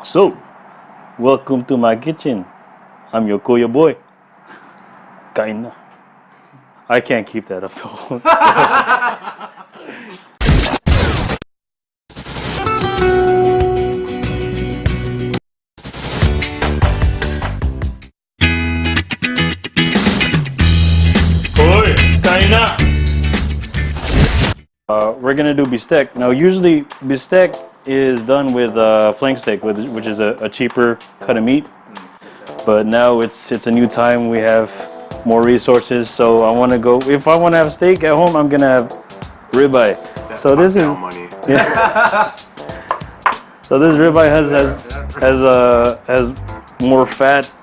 So, welcome to my kitchen. I'm your Kuya Boy. Kain Na. I can't keep that up though. Boy, Kain Na. We're gonna do bistek. Now, usually bistek is done with flank steak, which is a cheaper cut of meat. But now it's a new time. We have more resources, so I want to go. If I want to have steak at home, I'm gonna have ribeye. So this is money. yeah. So this ribeye has more fat.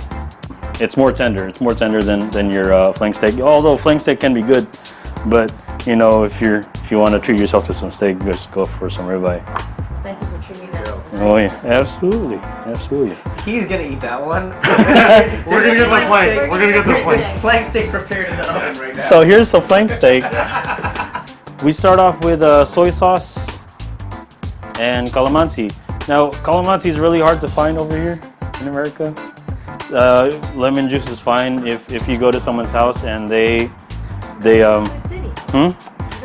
It's more tender. It's more tender than your flank steak. Although flank steak can be good, but you know if you want to treat yourself to some steak, just go for some ribeye. Thank you for treating us. Oh yeah, absolutely, absolutely. He's gonna eat that one. We're gonna get the plank. We're gonna get the plank. Flank steak prepared in the oven right now. So here's the flank steak. We start off with soy sauce and calamansi. Now calamansi is really hard to find over here in America. Lemon juice is fine if you go to someone's house and they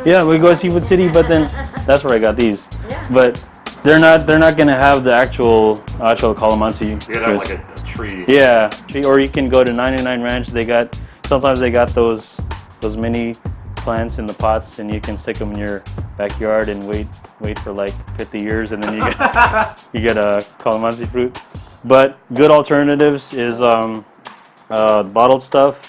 yeah, we go to Seafood City, but then that's where I got these. Yeah. But they're not gonna have the actual calamansi. You gotta have like a tree. Yeah, or you can go to 99 Ranch. Sometimes they got those mini plants in the pots, and you can stick them in your backyard and wait for like 50 years, and then you get a calamansi fruit. But good alternatives is bottled stuff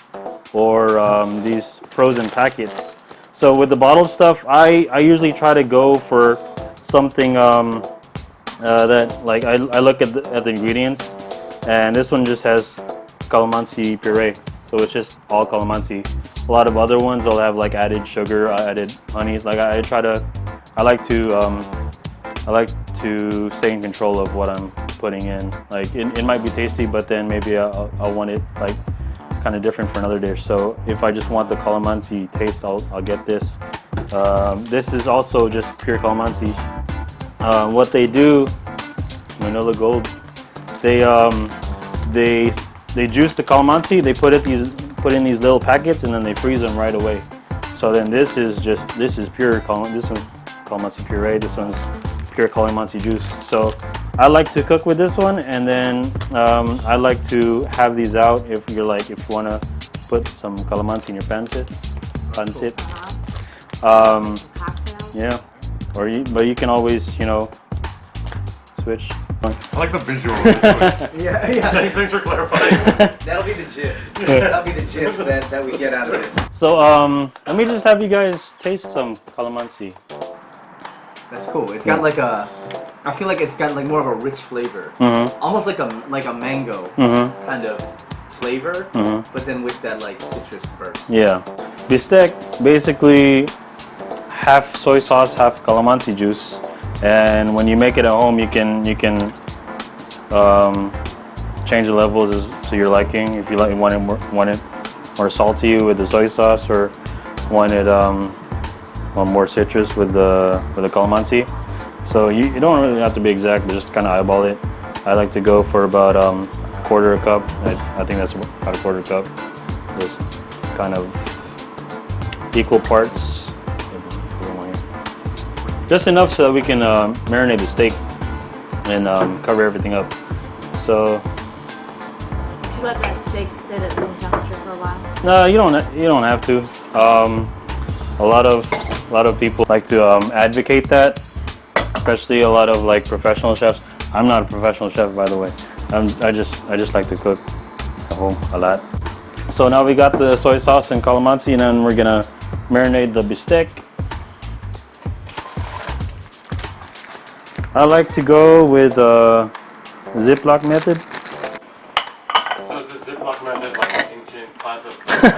or these frozen packets. So with the bottled stuff, I usually try to go for something that like I look at the ingredients, and this one just has calamansi puree, so it's just all calamansi. A lot of other ones will have like added sugar, added honey. Like I like to stay in control of what I'm putting in. Like it might be tasty, but then maybe I'll want it like kind of different for another dish. So if I just want the calamansi taste, I'll get this. This is also just pure calamansi. What they do, Manila Gold, they juice the calamansi. They put in these little packets, and then they freeze them right away. So then this is pure calamansi puree. This one's pure calamansi juice. So I like to cook with this one, and then I like to have these out if you want to put some calamansi in your pancit. Yeah, but you can always switch. I like the visual of this one. Yeah. Thanks for clarifying. That'll be the gif. That'll be the gif that we get out of this. So let me just have you guys taste some calamansi. That's cool. It's got I feel like it's got like more of a rich flavor, almost like a mango kind of flavor, but then with that like citrus burst. Yeah, bistek basically half soy sauce, half calamansi juice, and when you make it at home, you can change the levels to your liking. If you want it more salty with the soy sauce, or want it more citrus with the calamansi. So you don't really have to be exact, but just kind of eyeball it. I like to go for about quarter a cup. I think that's about a quarter cup. Just kind of equal parts. Just enough so that we can marinate the steak and cover everything up. So. You let that steak sit at room temperature for a while? No, you don't have to. A lot of people like to advocate that, especially a lot of like professional chefs. I'm not a professional chef, by the way. I just like to cook at home a lot. So now we got the soy sauce and calamansi, and then we're gonna marinate the bistek. I like to go with Ziploc method. So is the Ziploc method like an ancient class of trained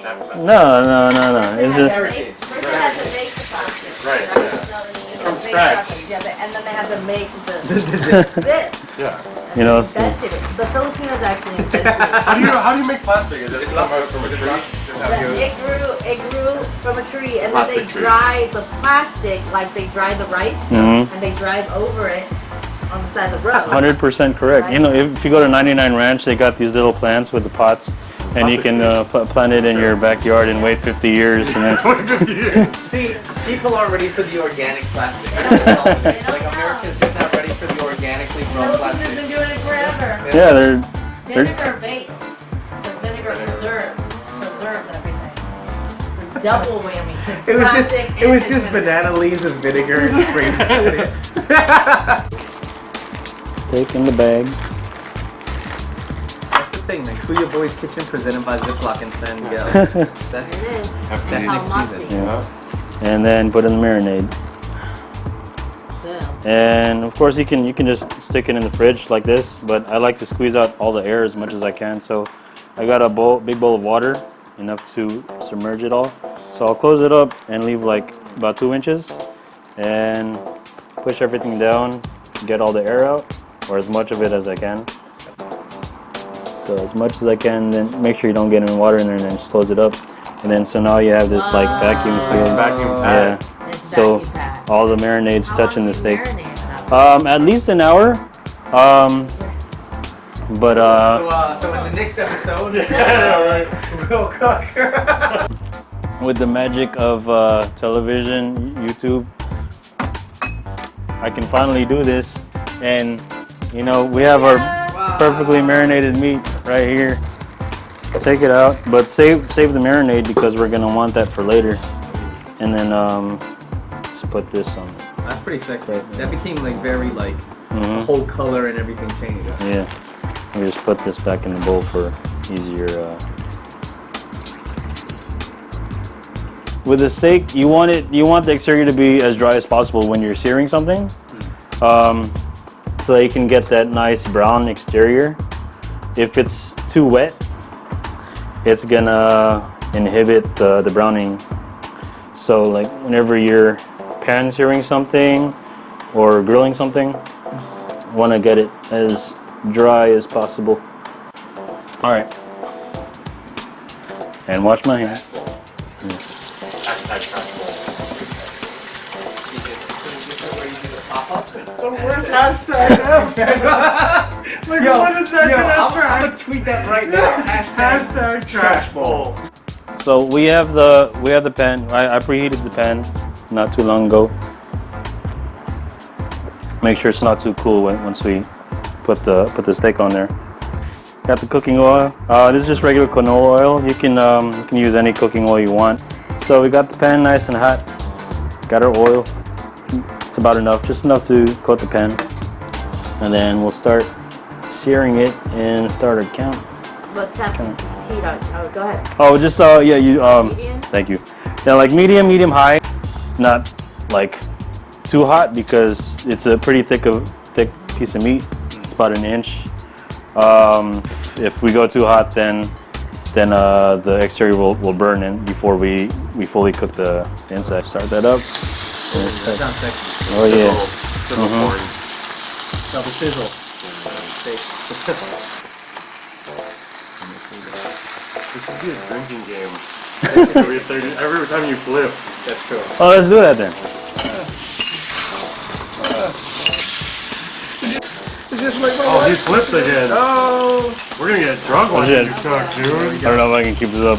chef method? No. It's just First they have to make the pasta. Right, yeah. From scratch. And then they have to make the zip. Yeah. Invented it. The Filipinos actually invented it. How do you make plastic? Is it from a tree? It grew from a tree, and then Plastic they tree. dry the plastic, like they dry the rice, Mhm. and they drive over it on the side of the road. 100% correct. Right. You know, if you go to 99 Ranch, they got these little plants with the pots, and you can plant it in your backyard and wait 50 years. And then, See, people aren't ready for the organic plastic. Like America's just not ready for the organically grown Philippines has been plastic. doing it forever. yeah, they're Vinegar based. The vinegar preserves everything. It's a double whammy. It's It was just plastic it was and just vinegar. banana leaves and vinegar and sprayed in it. steak in the bag. That's the thing, man. Kuya Boy's Kitchen presented by Ziploc and San Miguel. That's It is. That's That's how it next must season. be. Yeah. And then put in the marinade. Yeah. And of course you can just stick it in the fridge like this, but I like to squeeze out all the air as much as I can. So I got a big bowl of water, enough to submerge it all. So I'll close it up and leave like about 2 inches and push everything down, get all the air out, or as much of it as I can. So as much as I can, then make sure you don't get any water in there, and then just close it up. And then so now you have this like vacuum seal. Vacuum pad. Yeah. It's So vacuum pad. all the marinade's How touching long the do you steak. marinate that? At least an hour. But So in the next episode, Alright. we'll cook. with the magic of television, YouTube, I can finally do this. And you know, we have our perfectly marinated meat right here. Take it out, but save the marinade because we're gonna want that for later. And then just put this on it. That's pretty sexy. That became like very like Mhm. whole color and everything changed. Yeah. We just put this back in the bowl for easier. With the steak, you want the exterior to be as dry as possible when you're searing something, so you can get that nice brown exterior. If it's too wet, it's gonna inhibit the browning. So like whenever you're pan searing something or grilling something, want to get it as dry as possible. All right, and wash my hands. The worst hashtag ever. Like, what is that I'm gonna tweet that right now. Hashtag trash bowl. So we have the pan. I preheated the pan not too long ago. Make sure it's not too cool once we put the steak on there. Got the cooking oil. This is just regular canola oil. You can use any cooking oil you want. So we got the pan nice and hot. Got our oil. It's about enough, just enough to coat the pan. And then we'll start searing it and start our count. What temp? Heat on. Oh, go ahead. Oh, just yeah, you Medium? Thank you. Yeah, like medium high, not like too hot because it's a pretty thick piece of meat. It's about an inch. If we go too hot, then the exterior will burn in before we fully cook the inside. Start that up. That sounds sexy. Oh yeah. Civil corn. Double sizzle. This should be a drinking game. Every time you flip. That's true. Oh, let's do that then. Oh, he flipped again. Oh. We're gonna get drunk watching you cook, dude. I don't know if I can keep this up.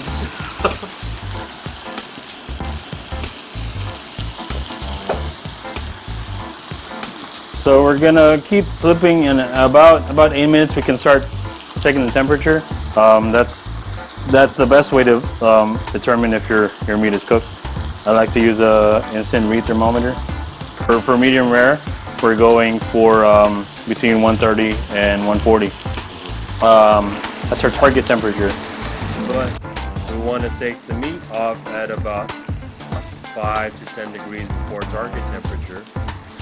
So we're gonna keep flipping, and about 8 minutes we can start checking the temperature. That's the best way to determine if your meat is cooked. I like to use a instant meat thermometer. For medium rare, we're going for between 130 and 140. That's our target temperature. But we want to take the meat off at about 5 to 10 degrees before target temperature.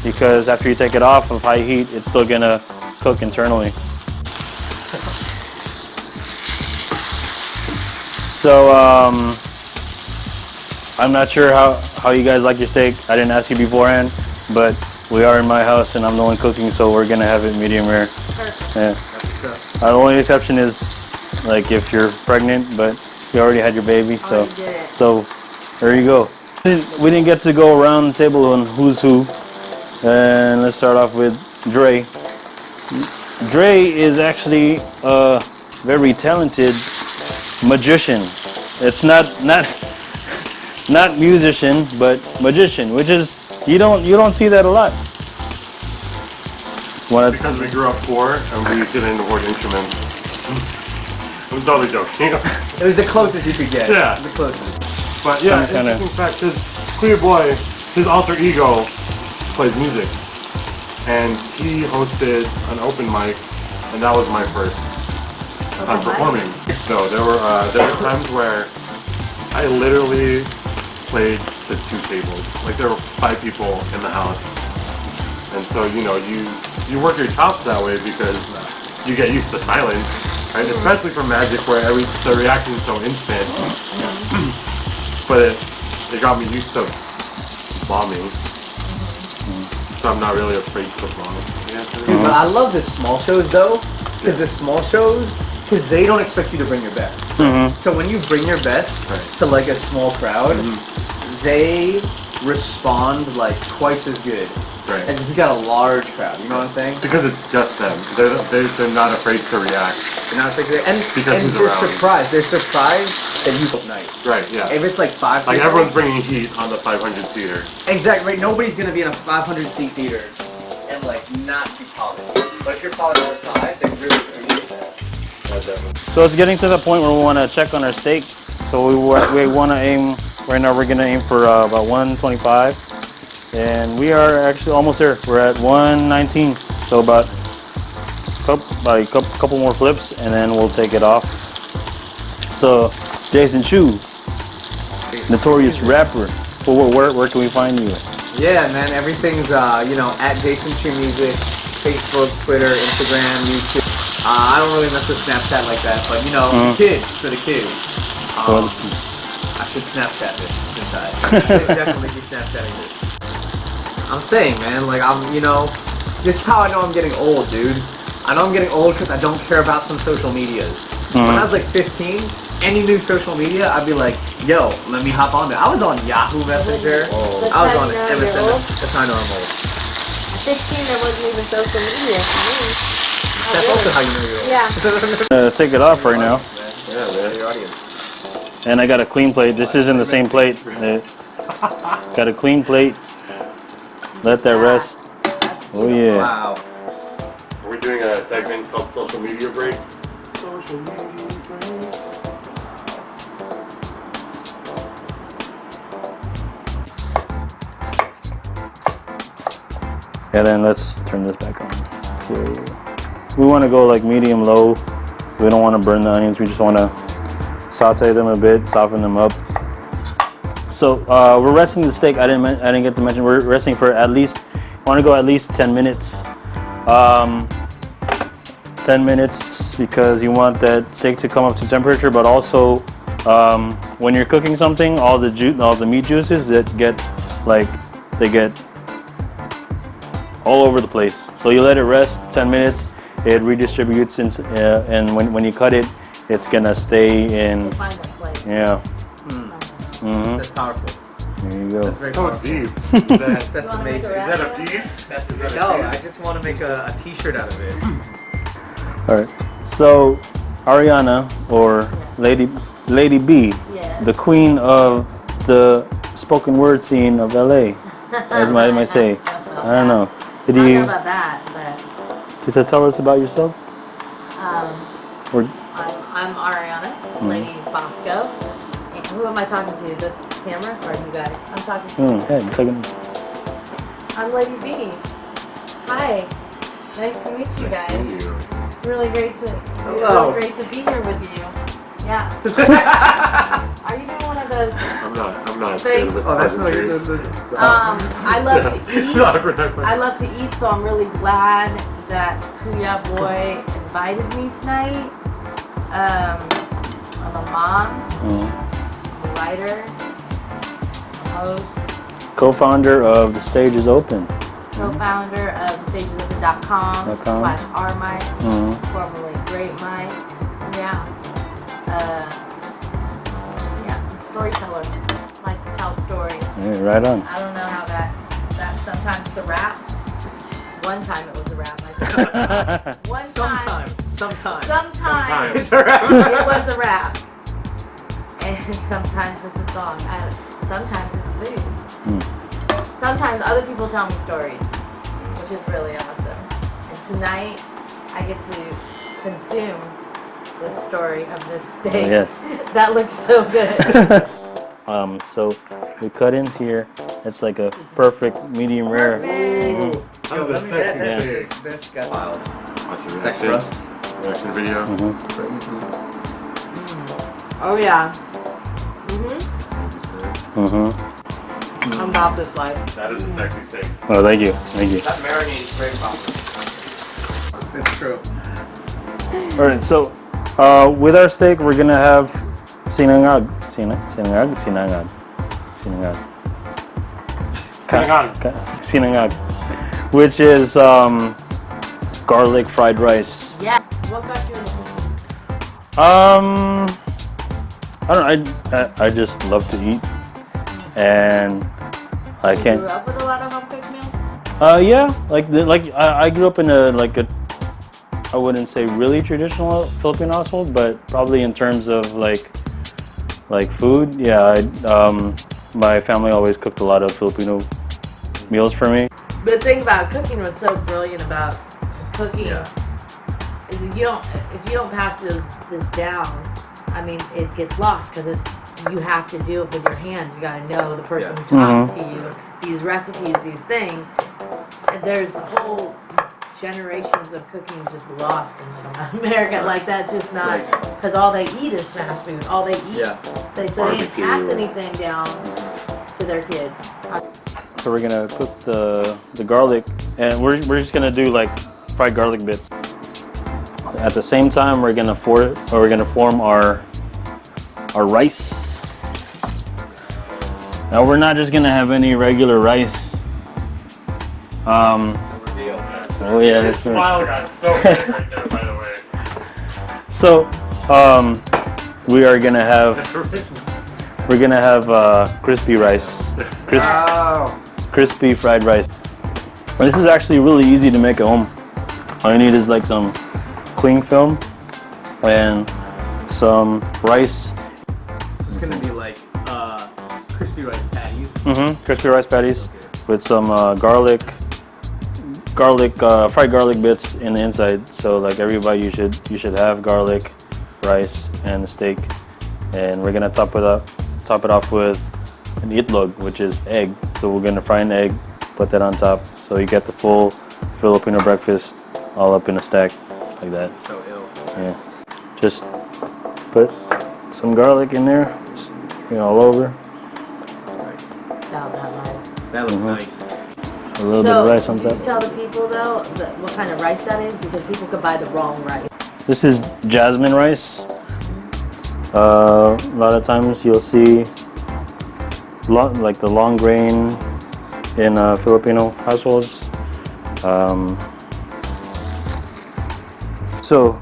Because after you take it off of high heat, it's still gonna cook internally. So I'm not sure how you guys like your steak. I didn't ask you beforehand, but we are in my house and I'm the one cooking, so we're gonna have it medium rare. Yeah. The only exception is like if you're pregnant, but you already had your baby, so Already did it. so There you go. We didn't get to go around the table on who's who. And let's start off with Dre. Dre is actually a very talented magician. It's not musician, but magician, which is you don't see that a lot. Because we grew up poor and we didn't afford instruments. I'm totally joking. It was the closest you could get. Yeah. The closest. But yeah, Some kinda- interesting fact is Kuya Boy, his alter ego, plays music. And he hosted an open mic, and that was my first time performing. So there were times where I literally played to 2 tables. Like there were 5 people in the house. And so, you know, you work your chops that way because you get used to silence, right? Especially for magic where the reaction is so instant. But it got me used to bombing. So I'm not really afraid to bomb. Dude, but I love the small shows though, because the small shows, because they don't expect you to bring your best. So when you bring your best to like a small crowd, they respond like twice as good Right. as if you got a large crowd. You know what I'm saying? Because it's just them. They're not afraid to react. They're not expecting, and Because who's they're around. surprised. They're surprised that you look nice. Right, yeah. If it's like 5 Like people, everyone's bringing heat on the 500-seater. exactly right. Nobody's gonna be in a 500-seat theater and like not be polished. But if you're polished for 5, they really appreciate that. So it's getting to the point where we want to check on our steak. So we want to aim, right now we're going to aim for about 125. And we are actually almost there. We're at 119. So about a couple more flips and then we'll take it off. So Jason Chu, notorious rapper. Where can we find you? Yeah, man. Everything's you know, at Jason Chu Music, Facebook, Twitter, Instagram, YouTube. I don't really mess with Snapchat like that, but you know, kids for the kids. I should Snapchat this. Shouldn't I? I should definitely be Snapchatting this. I'm saying, man, like you know, this is how I know I'm getting old, dude. I know I'm getting old because I don't care about some social medias. When I was like 15, any new social media, I'd be like, yo, let me hop on there. I was on Yahoo Messenger. I was on MSN. That's how I know I'm old. 16, there wasn't even social media for me. That's also how you know you're old. Yeah. Take it off right now. Yeah, man. Your audience. And I got a clean plate. This isn't the same plate. Got a clean plate. Let that rest. Oh yeah. Wow. Are we doing a segment called Social Media Break? Social Media Break. And then let's turn this back on. Okay. We want to go like medium low. We don't want to burn the onions. We just want to saute them a bit, soften them up. So we're resting the steak. I didn't get to mention we're resting for at least. Want to go at least 10 minutes. 10 minutes because you want that steak to come up to temperature, but also when you're cooking something, all the meat juices that get all over the place. So you let it rest 10 minutes. It redistributes, and when you cut it, it's gonna stay in. We'll find a plate. Yeah. That's powerful. There you go. That's very So powerful. deep. That's You wanna make amazing. a Is that a piece? No, I just want to make a t-shirt out of it. All right. So Arianna, or Lady B, Yeah. the queen of the spoken word scene of LA, as I might say. I don't know. I don't know about that, but Did you tell us about yourself? Or I'm Arianna, Lady Basco. And who am I talking to? This camera or you guys? I'm talking to you. hey, I'm Lady B. Hi. Nice to meet you guys. It's really great to Hello. really great to be here with you. Yeah. Are you doing one of those? I'm not Thanks. good with Oh, that's not pleasantries. I love to eat. Not I love to eat, so I'm really glad that Kuya Boy invited me tonight. I'm a mom, a writer, a host, co-founder of The Stage is Open. co-founder of stagesopen.com/rmike, formerly Great Mike. Yeah. I'm a storyteller. I like to tell stories. Yeah, right on. I don't know how that sometimes it's a rap. One time it was a rap. One time. Sometimes It's a rap. it was a rap. And sometimes it's a song. Sometimes it's food. Sometimes other people tell me stories, which is really awesome. And tonight, I get to consume the story of this steak. Oh, yes. That looks so good. So we cut in here. It's like a perfect medium rare. Perfect. That was a sexy steak. This got wild. Watch your That reaction. crust. Reaction video. Crazy. Oh yeah. I'm about this life. That is a sexy steak. Oh, thank you. Thank you. That marinade is very popular. It's true. All right, so with our steak, we're gonna have sinangag, which is garlic fried rice. Yeah. What got you into cooking? I don't know. I just love to eat, and I You can't. grew up with a lot of home cooked meals? Yeah, I grew up in I wouldn't say really traditional Filipino household, but probably in terms of like food, yeah. My family always cooked a lot of Filipino meals for me. The thing about cooking, what's so brilliant about cooking, Yeah. is if you don't pass this down, I mean, it gets lost because you have to do it with your hands. You got to know the person who talked to you, these recipes, these things. And there's whole generations of cooking just lost in America. Like that's just not, because all they eat is fast food. All they eat, so they didn't pass anything down to their kids. So we're gonna cook the garlic, and we're just gonna do like fried garlic bits. At the same time, we're gonna form our rice. Now we're not just gonna have any regular rice. Oh yeah, This smile got so big right there, by the way. So we are gonna have crispy rice, crispy fried rice. And this is actually really easy to make at home. All you need is like some cling film and some rice. It's gonna be like crispy rice patties. Crispy rice patties with some fried garlic bits in the inside. So like everybody, you should have garlic, rice, and the steak. And we're gonna top it off with an itlog, which is egg. So we're gonna fry an egg, put that on top, so you get the full Filipino breakfast all up in a stack, just like that. So ill. Yeah. Just put some garlic in there, just, all over. That looks nice. A little bit of rice on Can top. you tell the people though what kind of rice that is, because people could buy the wrong rice. This is jasmine rice. A lot of times you'll see like the long grain in Filipino households. So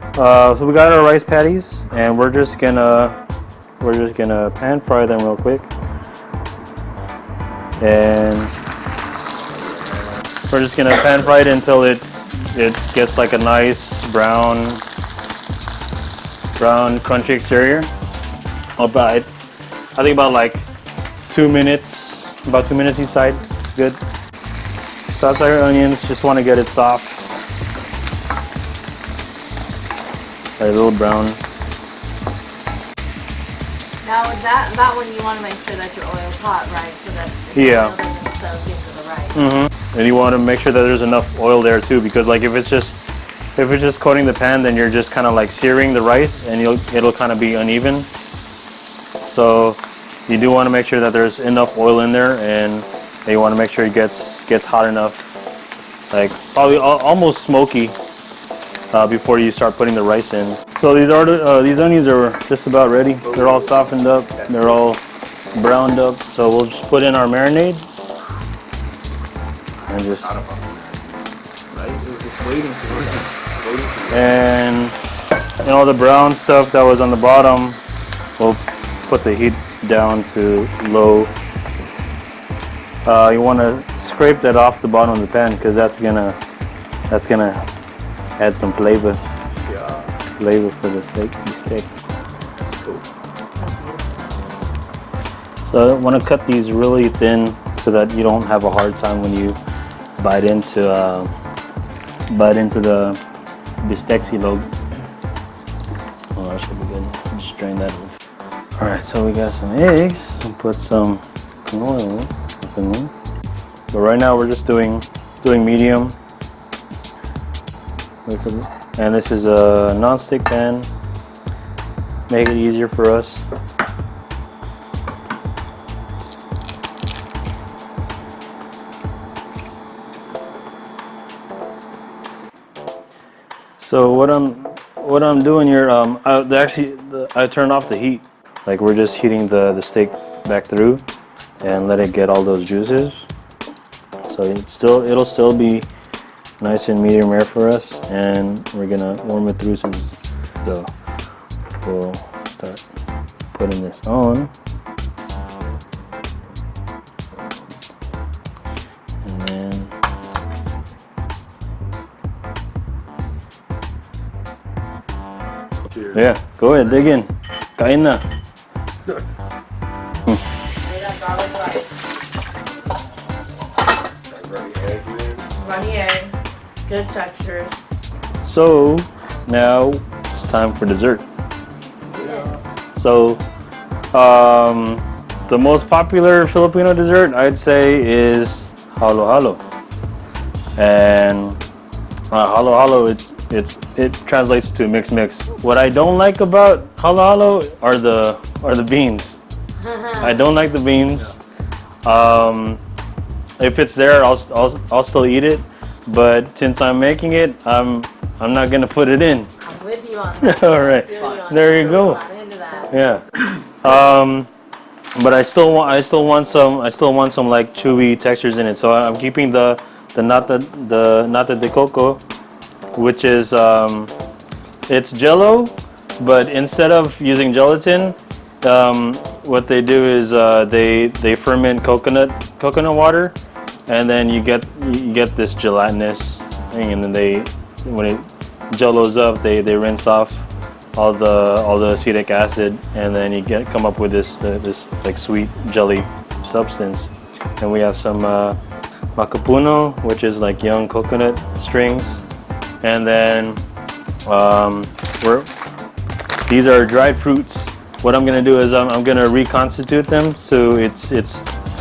we got our rice patties, and we're just gonna pan fry them real quick, and we're just gonna pan fry it until it gets like a nice brown crunchy exterior. I think about like 2 minutes, about 2 minutes each side. It's good. Sauce our onions, just want to get it soft, like a little brown. Now with that one, you want to make sure that your oil's hot, right? So that the oil doesn't soak into the rice. And you want to make sure that there's enough oil there too, because like if it's just coating the pan, then you're just kind of like searing the rice, and it'll kind of be uneven. So you do want to make sure that there's enough oil in there, and you want to make sure it gets hot enough, like probably almost smoky, before you start putting the rice in. So these onions are just about ready. They're all softened up. They're all browned up. So we'll just put in our marinade and just and all the brown stuff that was on the bottom, we'll put the heat down to low you want to scrape that off the bottom of the pan because that's gonna add some flavor. Yeah. Flavor for the steak. That's cool. So I want to cut these really thin so that you don't have a hard time when you bite into the Bisteksilog. Oh, that should be good. Just drain that off. All right, so we got some eggs. We'll put some oil. But right now we're just doing medium. And this is a non-stick pan. Make it easier for us. So what I'm doing here, I turned off the heat. Like we're just heating the steak back through and let it get all those juices. So it'll still be nice and medium rare for us, and we're gonna warm it through some. So we'll start putting this on. And then Cheers. yeah, go ahead, dig in. Kain na. Runny egg, good textures. So now it's time for dessert. Yes. So the most popular Filipino dessert I'd say is halo halo. And halo halo it translates to mix. What I don't like about halo halo are the beans. I don't like the beans. If it's there, I'll still eat it. But since I'm making it, I'm not gonna put it in. I'm with you on that. All right, there you go. I'm not into that. Yeah. But I still want some like chewy textures in it. So I'm keeping the nata de coco, which is it's Jello, but instead of using gelatin, what they do is they ferment coconut water, and then you get this gelatinous thing, and then when it jellos up, they rinse off all the acetic acid, and then you come up with this like sweet jelly substance. And we have some macapuno, which is like young coconut strings, and then these are dried fruits. What I'm gonna do is I'm gonna reconstitute them, so it's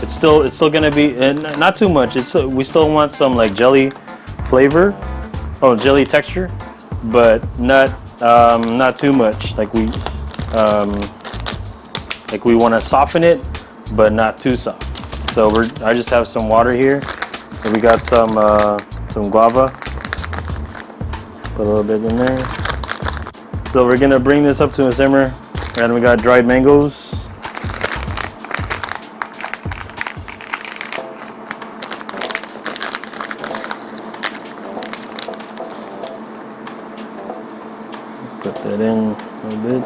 still gonna be not too much. We still want some like jelly flavor, jelly texture, but not too much. Like we want to soften it, but not too soft. So I just have some water here. And we got some guava. Put a little bit in there. So we're gonna bring this up to a simmer, and we got dried mangoes. Put that in a little bit.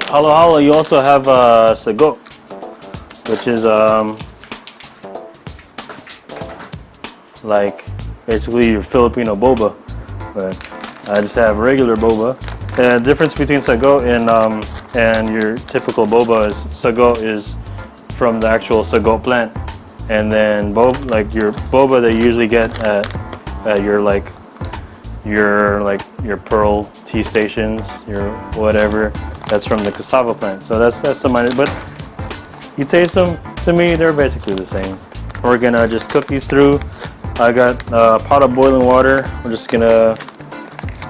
Halo, you also have sago, which is like basically your Filipino boba, but I just have regular boba. The difference between sago and your typical boba is sago is from the actual sago plant, and then your boba they usually get at your pearl tea stations, your whatever. That's from the cassava plant. So that's the minor. But you taste them. To me, they're basically the same. We're gonna just cook these through. I got a pot of boiling water. We're just gonna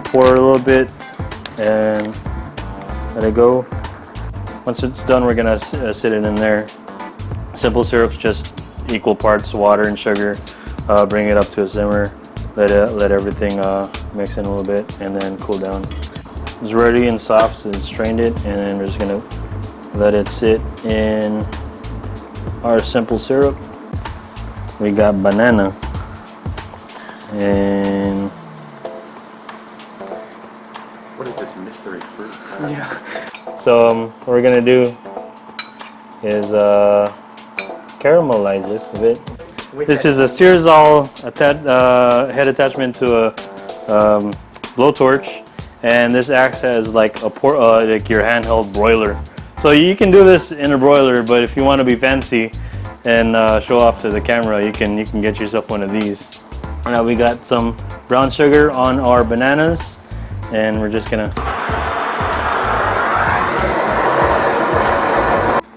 pour a little bit and let it go. Once it's done, we're gonna sit it in there. Simple syrup's just equal parts water and sugar. Bring it up to a simmer. Let everything mix in a little bit, and then cool down. It's ready and soft, so strained it, and then we're just gonna let it sit in our simple syrup. We got banana and What is this mystery fruit? Yeah. so what we're gonna do is caramelize this a bit. This is a Searzall head attachment to a blowtorch, and this acts as like like your handheld broiler. So you can do this in a broiler, but if you want to be fancy and show off to the camera, you can get yourself one of these. Now we got some brown sugar on our bananas, and we're just gonna.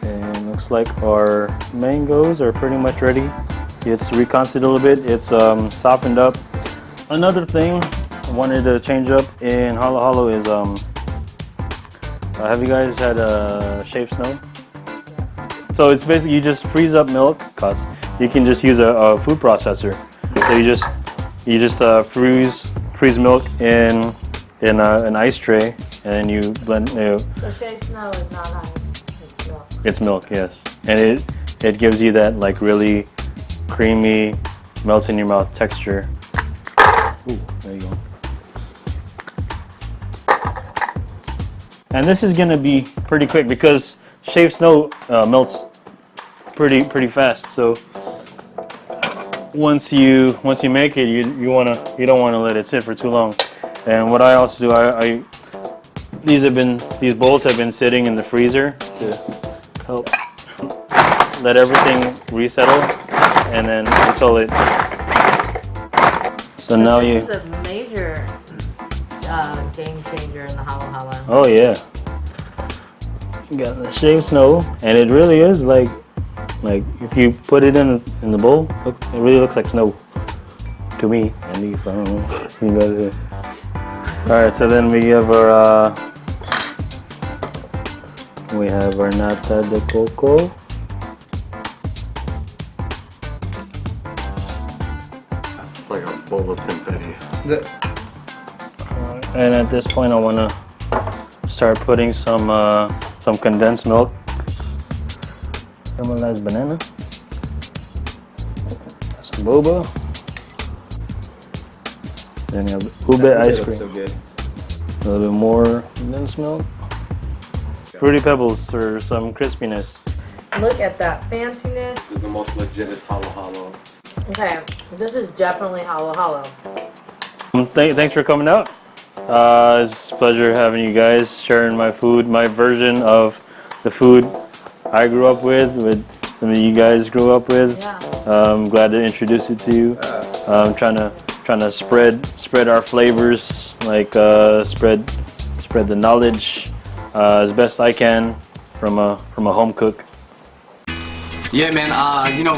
And looks like our mangoes are pretty much ready. It's reconced a little bit. It's softened up. Another thing I wanted to change up in Halo Halo is have you guys had shaved snow? So it's basically you just freeze up milk, cause you can just use a food processor. So you just freeze milk in an ice tray, and then you blend. So shaved snow is not ice. It's milk. It's milk, yes, and it gives you that like really creamy, melt in your mouth texture. Ooh, there you go. And this is gonna be pretty quick because shaved snow melts pretty fast. So once you make it, you don't wanna let it sit for too long. And what I also do, these bowls have been sitting in the freezer to help let everything resettle, and then until it. So now this is a major game changer in the Halo Halo. Oh yeah. You got the shaved snow, and it really is like if you put it in the bowl, it really looks like snow. To me, at least. I don't know. You guys. All right, so then we have our nata de coco. It's like a bowl of confetti. And at this point, I want to start putting some condensed milk, caramelized banana, some boba, then you have ube ice cream. So good. A little bit more condensed milk, fruity pebbles for some crispiness. Look at that fanciness. This is the most legit Halo Halo. Okay, this is definitely Halo Halo. Thanks for coming out. It's a pleasure having you guys sharing my food, my version of the food I grew up with you guys grew up with. Yeah. I'm glad to introduce it to you. I'm trying to spread our flavors, like spread the knowledge as best I can from a home cook. Yeah, man,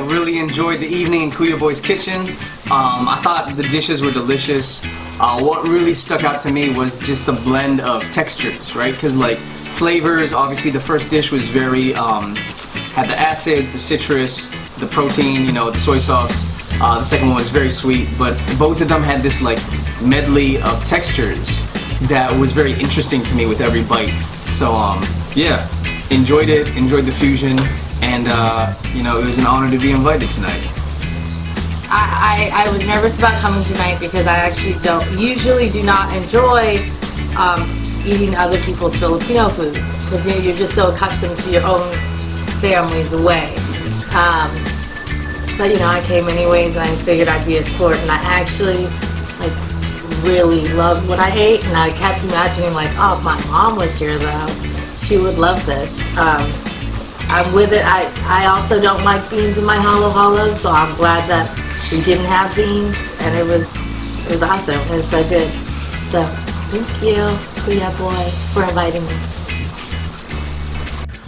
really enjoyed the evening in Kuya Boy's kitchen. I thought the dishes were delicious. What really stuck out to me was just the blend of textures, right? Because like flavors, obviously the first dish was very, had the acids, the citrus, the protein, the soy sauce. The second one was very sweet, but both of them had this like medley of textures that was very interesting to me with every bite. So yeah, enjoyed it, enjoyed the fusion. And it was an honor to be invited tonight. I was nervous about coming tonight because I actually usually do not enjoy eating other people's Filipino food because you're just so accustomed to your own family's way. But I came anyways, and I figured I'd be a sport, and I actually really loved what I ate, and I kept imagining oh, if my mom was here though, she would love this. I'm with it. I also don't like beans in my Halo Halo, so I'm glad that we didn't have beans, and it was awesome. It was so good. So thank you, Kuya Boy, for inviting me.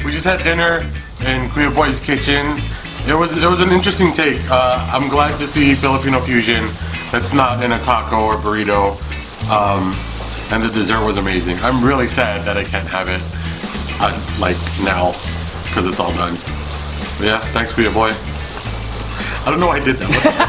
We just had dinner in Kuya Boy's kitchen. It was an interesting take. I'm glad to see Filipino fusion that's not in a taco or burrito, and the dessert was amazing. I'm really sad that I can't have it now, because it's all done. But yeah, thanks Kuya Boy. I don't know why I did that.